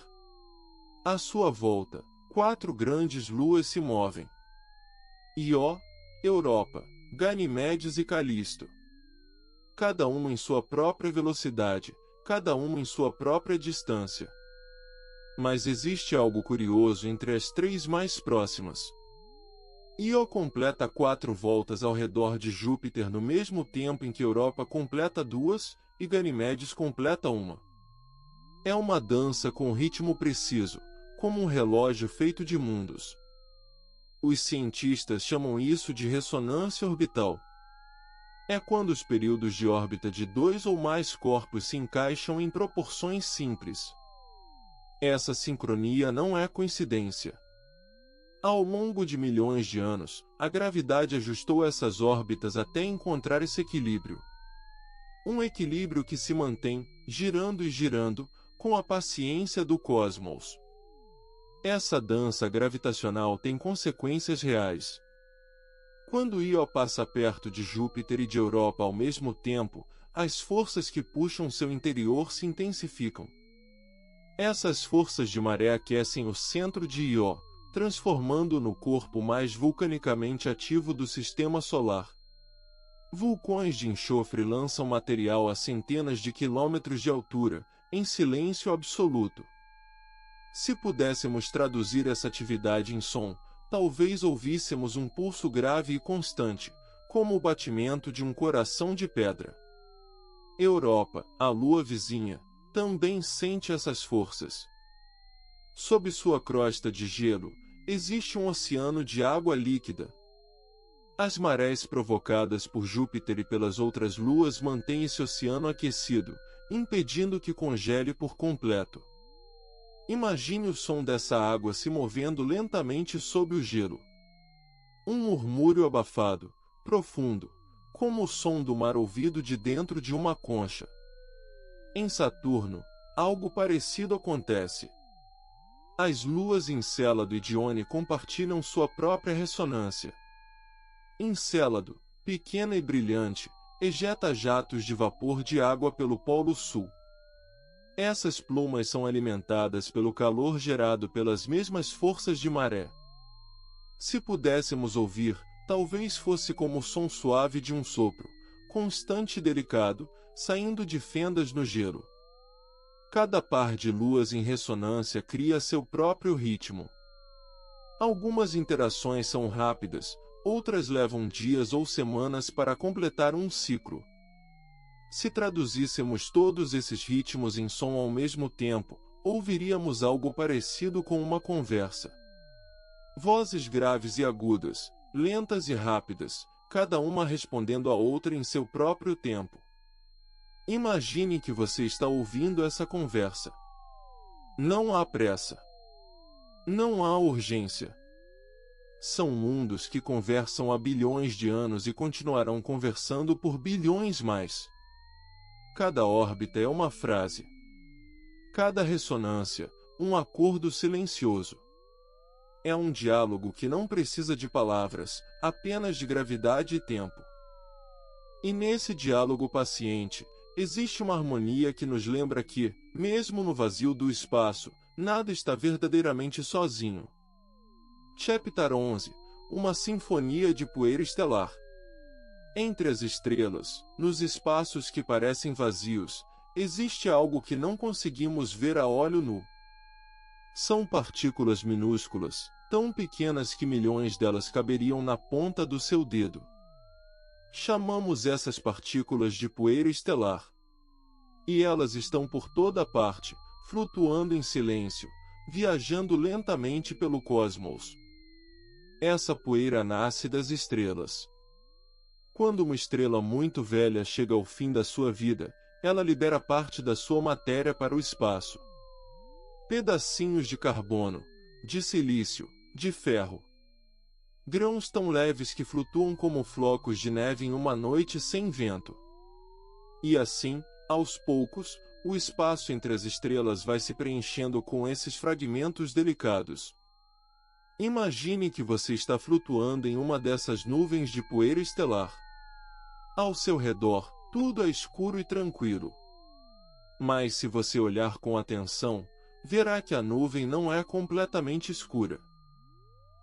À sua volta, 4 grandes luas se movem. Io, Europa, Ganimedes e Calisto. Cada uma em sua própria velocidade, cada uma em sua própria distância. Mas existe algo curioso entre as 3 mais próximas. Io completa 4 voltas ao redor de Júpiter no mesmo tempo em que Europa completa 2, e Ganimedes completa 1. É uma dança com ritmo preciso, como um relógio feito de mundos. Os cientistas chamam isso de ressonância orbital. É quando os períodos de órbita de 2 ou mais corpos se encaixam em proporções simples. Essa sincronia não é coincidência. Ao longo de milhões de anos, a gravidade ajustou essas órbitas até encontrar esse equilíbrio. Um equilíbrio que se mantém, girando e girando, com a paciência do cosmos. Essa dança gravitacional tem consequências reais. Quando Io passa perto de Júpiter e de Europa ao mesmo tempo, as forças que puxam seu interior se intensificam. Essas forças de maré aquecem o centro de Io, transformando-o no corpo mais vulcanicamente ativo do sistema solar. Vulcões de enxofre lançam material a centenas de quilômetros de altura, em silêncio absoluto. Se pudéssemos traduzir essa atividade em som, talvez ouvíssemos um pulso grave e constante, como o batimento de um coração de pedra. Europa, a lua vizinha, também sente essas forças. Sob sua crosta de gelo, existe um oceano de água líquida. As marés provocadas por Júpiter e pelas outras luas mantêm esse oceano aquecido, impedindo que congele por completo. Imagine o som dessa água se movendo lentamente sob o gelo. Um murmúrio abafado, profundo, como o som do mar ouvido de dentro de uma concha. Em Saturno, algo parecido acontece. As luas Encélado e Dione compartilham sua própria ressonância. Encélado, pequena e brilhante, ejeta jatos de vapor de água pelo Polo Sul. Essas plumas são alimentadas pelo calor gerado pelas mesmas forças de maré. Se pudéssemos ouvir, talvez fosse como o som suave de um sopro, constante e delicado, saindo de fendas no gelo. Cada par de luas em ressonância cria seu próprio ritmo. Algumas interações são rápidas, outras levam dias ou semanas para completar um ciclo. Se traduzíssemos todos esses ritmos em som ao mesmo tempo, ouviríamos algo parecido com uma conversa. Vozes graves e agudas, lentas e rápidas, cada uma respondendo à outra em seu próprio tempo. Imagine que você está ouvindo essa conversa. Não há pressa. Não há urgência. São mundos que conversam há bilhões de anos e continuarão conversando por bilhões mais. Cada órbita é uma frase. Cada ressonância, um acordo silencioso. É um diálogo que não precisa de palavras, apenas de gravidade e tempo. E nesse diálogo paciente, existe uma harmonia que nos lembra que, mesmo no vazio do espaço, nada está verdadeiramente sozinho. Chapter 11 – Uma sinfonia de poeira estelar. Entre as estrelas, nos espaços que parecem vazios, existe algo que não conseguimos ver a olho nu. São partículas minúsculas, tão pequenas que milhões delas caberiam na ponta do seu dedo. Chamamos essas partículas de poeira estelar. E elas estão por toda parte, flutuando em silêncio, viajando lentamente pelo cosmos. Essa poeira nasce das estrelas. Quando uma estrela muito velha chega ao fim da sua vida, ela libera parte da sua matéria para o espaço. Pedacinhos de carbono, de silício, de ferro. Grãos tão leves que flutuam como flocos de neve em uma noite sem vento. E assim, aos poucos, o espaço entre as estrelas vai se preenchendo com esses fragmentos delicados. Imagine que você está flutuando em uma dessas nuvens de poeira estelar. Ao seu redor, tudo é escuro e tranquilo. Mas se você olhar com atenção, verá que a nuvem não é completamente escura.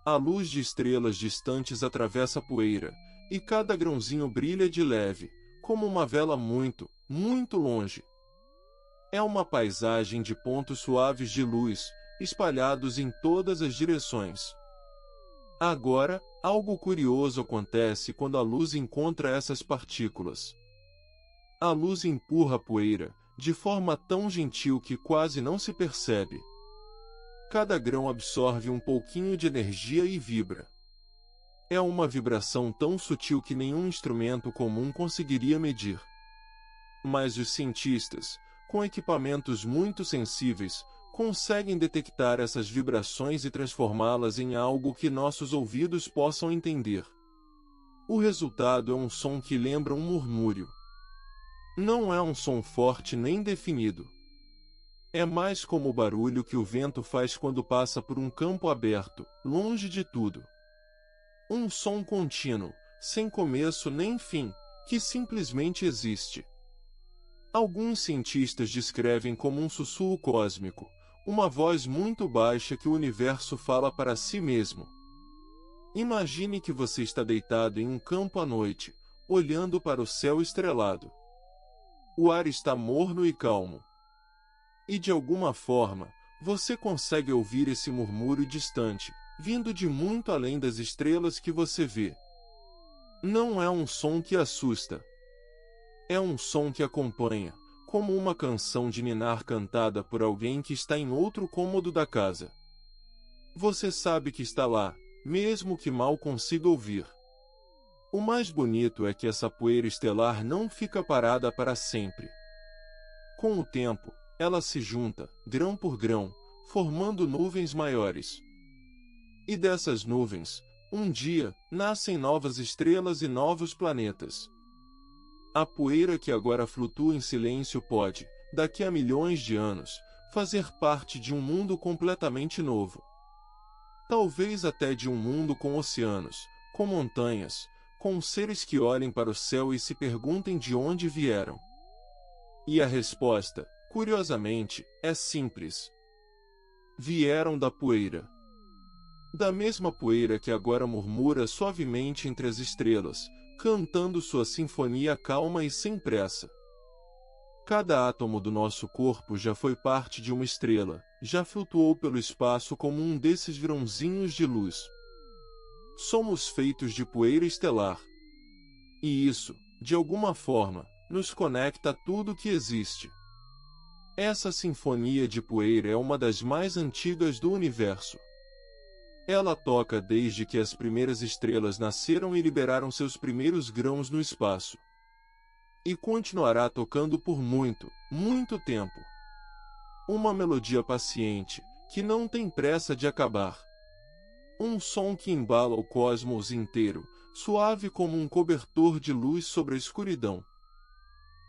A luz de estrelas distantes atravessa a poeira, e cada grãozinho brilha de leve, como uma vela muito, muito longe. É uma paisagem de pontos suaves de luz, espalhados em todas as direções. Agora, algo curioso acontece quando a luz encontra essas partículas. A luz empurra a poeira, de forma tão gentil que quase não se percebe. Cada grão absorve um pouquinho de energia e vibra. É uma vibração tão sutil que nenhum instrumento comum conseguiria medir. Mas os cientistas, com equipamentos muito sensíveis, conseguem detectar essas vibrações e transformá-las em algo que nossos ouvidos possam entender. O resultado é um som que lembra um murmúrio. Não é um som forte nem definido. É mais como o barulho que o vento faz quando passa por um campo aberto, longe de tudo. Um som contínuo, sem começo nem fim, que simplesmente existe. Alguns cientistas descrevem como um sussurro cósmico, uma voz muito baixa que o universo fala para si mesmo. Imagine que você está deitado em um campo à noite, olhando para o céu estrelado. O ar está morno e calmo. E de alguma forma, você consegue ouvir esse murmúrio distante, vindo de muito além das estrelas que você vê. Não é um som que assusta. É um som que acompanha, como uma canção de ninar cantada por alguém que está em outro cômodo da casa. Você sabe que está lá, mesmo que mal consiga ouvir. O mais bonito é que essa poeira estelar não fica parada para sempre. Com o tempo, ela se junta, grão por grão, formando nuvens maiores. E dessas nuvens, um dia, nascem novas estrelas e novos planetas. A poeira que agora flutua em silêncio pode, daqui a milhões de anos, fazer parte de um mundo completamente novo. Talvez até de um mundo com oceanos, com montanhas, com seres que olhem para o céu e se perguntem de onde vieram. E a resposta, curiosamente, é simples. Vieram da poeira. Da mesma poeira que agora murmura suavemente entre as estrelas, cantando sua sinfonia calma e sem pressa. Cada átomo do nosso corpo já foi parte de uma estrela, já flutuou pelo espaço como um desses grãozinhos de luz. Somos feitos de poeira estelar. E isso, de alguma forma, nos conecta a tudo que existe. Essa sinfonia de poeira é uma das mais antigas do universo. Ela toca desde que as primeiras estrelas nasceram e liberaram seus primeiros grãos no espaço. E continuará tocando por muito, muito tempo. Uma melodia paciente, que não tem pressa de acabar. Um som que embala o cosmos inteiro, suave como um cobertor de luz sobre a escuridão.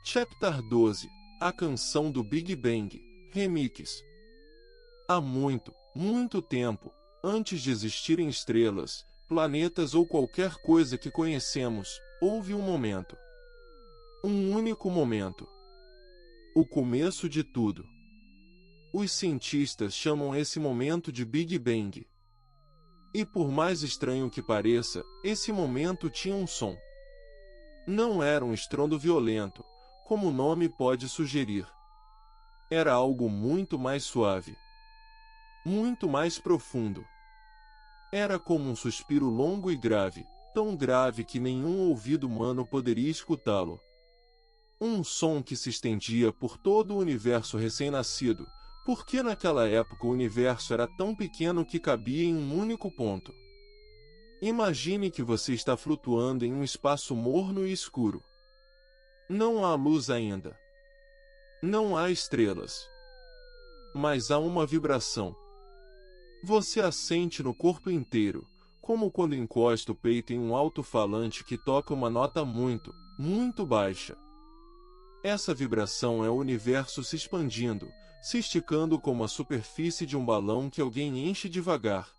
Chapter 12, a canção do Big Bang, Remix. Há muito, muito tempo, antes de existirem estrelas, planetas ou qualquer coisa que conhecemos, houve um momento. Um único momento. O começo de tudo. Os cientistas chamam esse momento de Big Bang. E por mais estranho que pareça, esse momento tinha um som. Não era um estrondo violento, como o nome pode sugerir. Era algo muito mais suave. Muito mais profundo. Era como um suspiro longo e grave, tão grave que nenhum ouvido humano poderia escutá-lo. Um som que se estendia por todo o universo recém-nascido, porque naquela época o universo era tão pequeno que cabia em um único ponto. Imagine que você está flutuando em um espaço morno e escuro. Não há luz ainda. Não há estrelas. Mas há uma vibração. Você a sente no corpo inteiro, como quando encosta o peito em um alto-falante que toca uma nota muito, muito baixa. Essa vibração é o universo se expandindo, se esticando como a superfície de um balão que alguém enche devagar.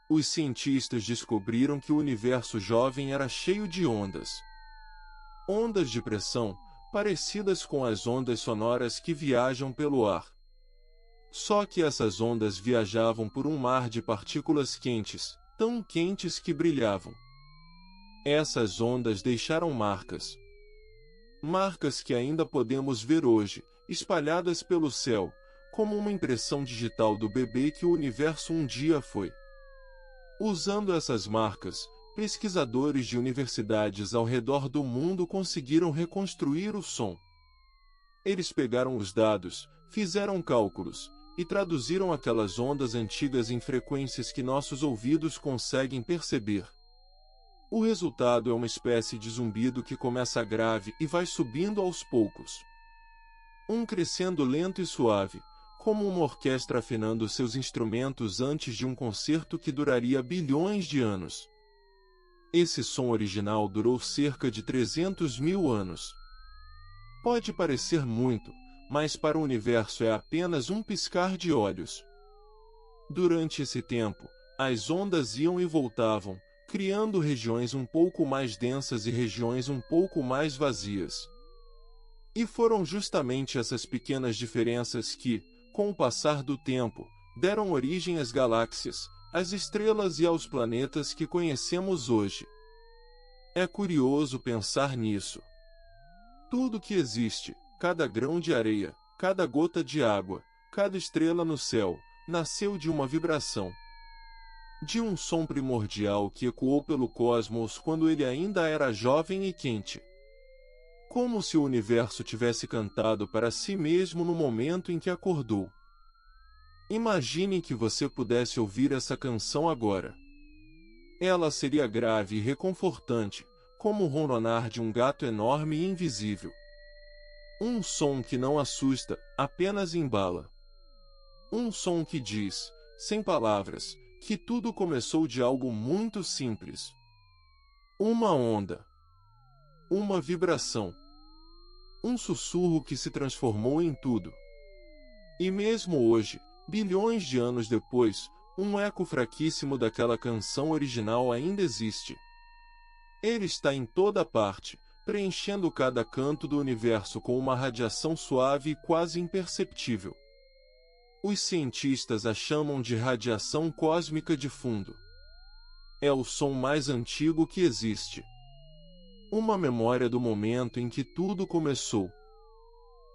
Os cientistas descobriram que o universo jovem era cheio de ondas. Ondas de pressão, parecidas com as ondas sonoras que viajam pelo ar. Só que essas ondas viajavam por um mar de partículas quentes, tão quentes que brilhavam. Essas ondas deixaram marcas. Marcas que ainda podemos ver hoje, espalhadas pelo céu, como uma impressão digital do bebê que o universo um dia foi. Usando essas marcas, pesquisadores de universidades ao redor do mundo conseguiram reconstruir o som. Eles pegaram os dados, fizeram cálculos, e traduziram aquelas ondas antigas em frequências que nossos ouvidos conseguem perceber. O resultado é uma espécie de zumbido que começa grave e vai subindo aos poucos. Um crescendo lento e suave, como uma orquestra afinando seus instrumentos antes de um concerto que duraria bilhões de anos. Esse som original durou cerca de 300 mil anos. Pode parecer muito, mas para o universo é apenas um piscar de olhos. Durante esse tempo, as ondas iam e voltavam, criando regiões um pouco mais densas e regiões um pouco mais vazias. E foram justamente essas pequenas diferenças que, com o passar do tempo, deram origem às galáxias, às estrelas e aos planetas que conhecemos hoje. É curioso pensar nisso. Tudo que existe, cada grão de areia, cada gota de água, cada estrela no céu, nasceu de uma vibração. De um som primordial que ecoou pelo cosmos quando ele ainda era jovem e quente. Como se o universo tivesse cantado para si mesmo no momento em que acordou. Imagine que você pudesse ouvir essa canção agora. Ela seria grave e reconfortante, como o ronronar de um gato enorme e invisível. Um som que não assusta, apenas embala. Um som que diz, sem palavras, que tudo começou de algo muito simples. Uma onda. Uma vibração. Um sussurro que se transformou em tudo. E mesmo hoje, bilhões de anos depois, um eco fraquíssimo daquela canção original ainda existe. Ele está em toda parte, preenchendo cada canto do universo com uma radiação suave e quase imperceptível. Os cientistas a chamam de radiação cósmica de fundo. É o som mais antigo que existe. Uma memória do momento em que tudo começou.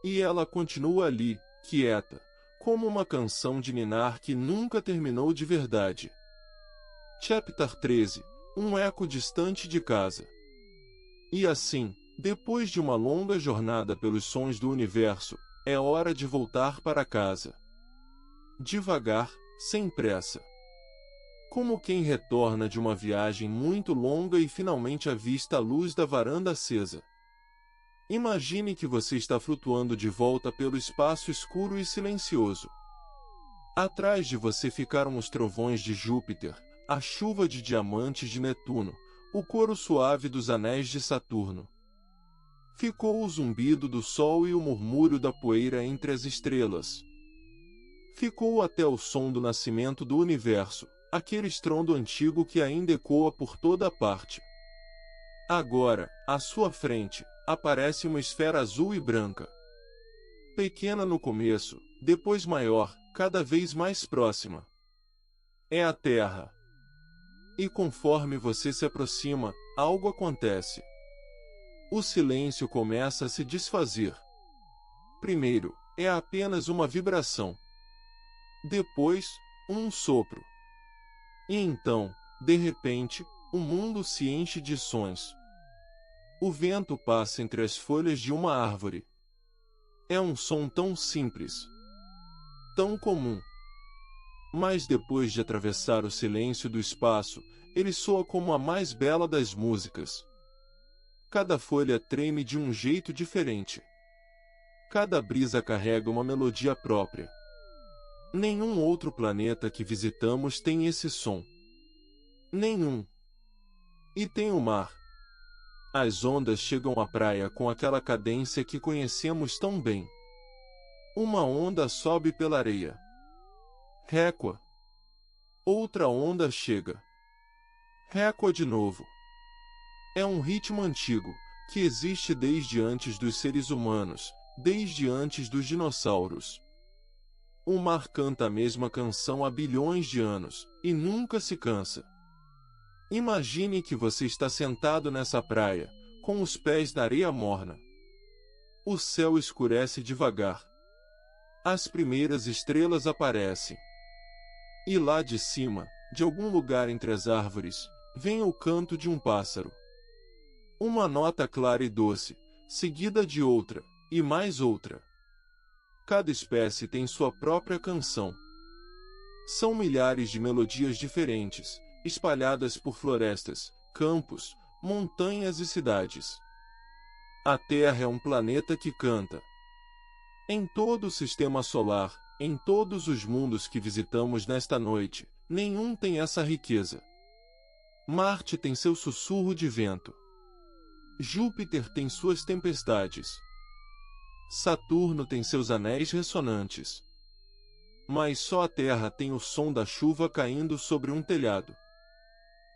E ela continua ali, quieta, como uma canção de ninar que nunca terminou de verdade. Chapter 13. Um eco distante de casa. E assim, depois de uma longa jornada pelos sons do universo, é hora de voltar para casa. Devagar, sem pressa. Como quem retorna de uma viagem muito longa e finalmente avista a luz da varanda acesa. Imagine que você está flutuando de volta pelo espaço escuro e silencioso. Atrás de você ficaram os trovões de Júpiter, a chuva de diamantes de Netuno, o coro suave dos anéis de Saturno. Ficou o zumbido do sol e o murmúrio da poeira entre as estrelas. Ficou até o som do nascimento do universo, aquele estrondo antigo que ainda ecoa por toda parte. Agora, à sua frente, aparece uma esfera azul e branca. Pequena no começo, depois maior, cada vez mais próxima. É a Terra. E conforme você se aproxima, algo acontece. O silêncio começa a se desfazer. Primeiro, é apenas uma vibração. Depois, um sopro. E então, de repente, o mundo se enche de sons. O vento passa entre as folhas de uma árvore. É um som tão simples, tão comum. Mas depois de atravessar o silêncio do espaço, ele soa como a mais bela das músicas. Cada folha treme de um jeito diferente. Cada brisa carrega uma melodia própria. Nenhum outro planeta que visitamos tem esse som. Nenhum. E tem o mar. As ondas chegam à praia com aquela cadência que conhecemos tão bem. Uma onda sobe pela areia. Récua. Outra onda chega. Récua de novo. É um ritmo antigo, que existe desde antes dos seres humanos, desde antes dos dinossauros. O mar canta a mesma canção há bilhões de anos, e nunca se cansa. Imagine que você está sentado nessa praia, com os pés na areia morna. O céu escurece devagar. As primeiras estrelas aparecem. E lá de cima, de algum lugar entre as árvores, vem o canto de um pássaro. Uma nota clara e doce, seguida de outra, e mais outra. Cada espécie tem sua própria canção. São milhares de melodias diferentes, espalhadas por florestas, campos, montanhas e cidades. A Terra é um planeta que canta. Em todo o sistema solar, em todos os mundos que visitamos nesta noite, nenhum tem essa riqueza. Marte tem seu sussurro de vento. Júpiter tem suas tempestades. Saturno tem seus anéis ressonantes. Mas só a Terra tem o som da chuva caindo sobre um telhado.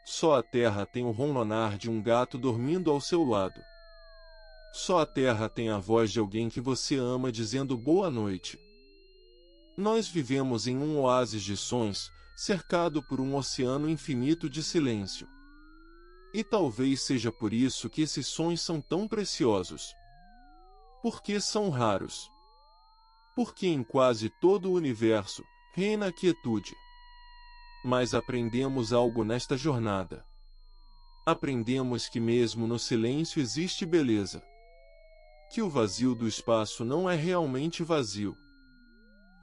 Só a Terra tem o ronronar de um gato dormindo ao seu lado. Só a Terra tem a voz de alguém que você ama dizendo boa noite. Nós vivemos em um oásis de sons, cercado por um oceano infinito de silêncio. E talvez seja por isso que esses sons são tão preciosos. Porque são raros. Porque em quase todo o universo reina a quietude. Mas aprendemos algo nesta jornada. Aprendemos que mesmo no silêncio existe beleza. Que o vazio do espaço não é realmente vazio.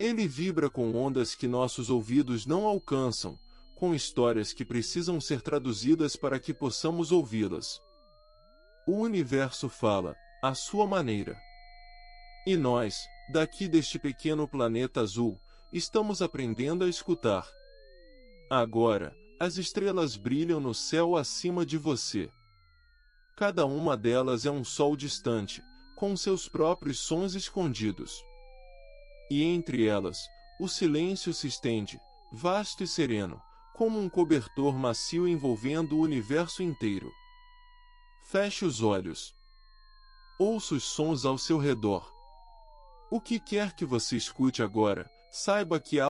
Ele vibra com ondas que nossos ouvidos não alcançam, com histórias que precisam ser traduzidas para que possamos ouvi-las. O universo fala, à sua maneira. E nós, daqui deste pequeno planeta azul, estamos aprendendo a escutar. Agora, as estrelas brilham no céu acima de você. Cada uma delas é um sol distante, com seus próprios sons escondidos. E entre elas, o silêncio se estende, vasto e sereno, como um cobertor macio envolvendo o universo inteiro. Feche os olhos. Ouça os sons ao seu redor. O que quer que você escute agora, saiba que há